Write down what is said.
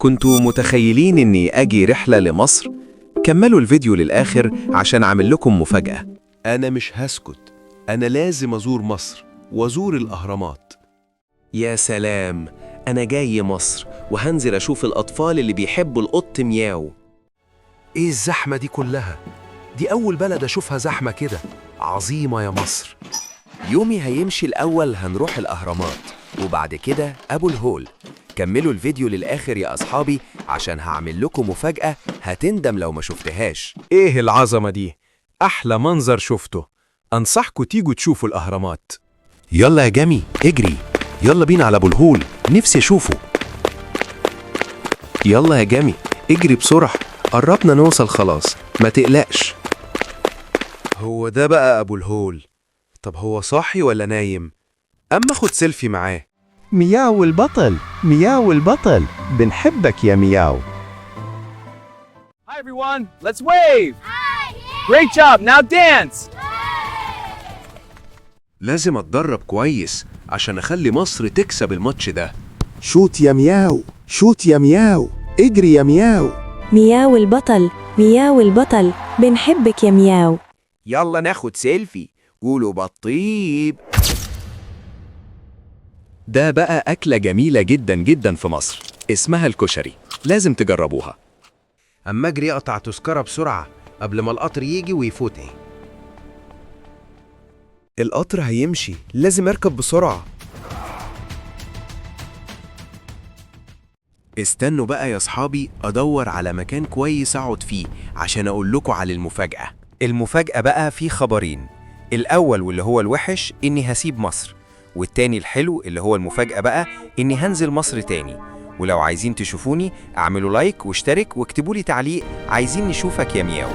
كنتوا متخيلين إني أجي رحلة لمصر؟ كملوا الفيديو للآخر عشان أعمل لكم مفاجأة. أنا مش هسكت، أنا لازم أزور مصر وأزور الأهرامات. يا سلام، أنا جاي مصر وهنزل أشوف الأطفال اللي بيحبوا القط مياو. إيه الزحمة دي كلها؟ دي أول بلد أشوفها زحمة كده. عظيمة يا مصر. يومي هيمشي الأول هنروح الأهرامات وبعد كده أبو الهول. كملوا الفيديو للآخر يا أصحابي عشان هعمل لكم مفاجأة هتندم لو ما شفتهاش. إيه العظمة دي؟ أحلى منظر شفته. أنصحكوا تيجوا تشوفوا الأهرامات. يلا يا جمي اجري، يلا بينا على أبو الهول، نفسي أشوفه. يلا يا جمي اجري بسرعة، قربنا نوصل خلاص، ما تقلقش. هو ده بقى أبو الهول. طب هو صاحي ولا نايم؟ أما أخد سيلفي معاه. مياو البطل، مياو البطل، بنحبك يا مياو. Hi everyone, let's wave! Great job, now dance! لازم أتدرب كويس عشان أخلي مصر تكسب الماتش ده. شوت يا مياو، شوت يا مياو، اجري يا مياو. مياو البطل، مياو البطل، بنحبك يا مياو. يلا ناخد سيلفي، قولوا بطيب. ده بقى أكلة جميلة جدا جدا في مصر، اسمها الكشري، لازم تجربوها. أما أجري أقطع تذكرة بسرعة قبل ما القطر يجي ويفوتني. القطر هيمشي، لازم أركب بسرعة. استنوا بقى يا صحابي أدور على مكان كويس أقعد فيه عشان أقول لكم على المفاجأة. المفاجأة بقى في خبرين، الأول واللي هو الوحش إني هسيب مصر، والتاني الحلو اللي هو المفاجأة بقى إني هنزل مصر تاني. ولو عايزين تشوفوني اعملوا لايك واشترك واكتبوا لي تعليق عايزين نشوفك يا مياو.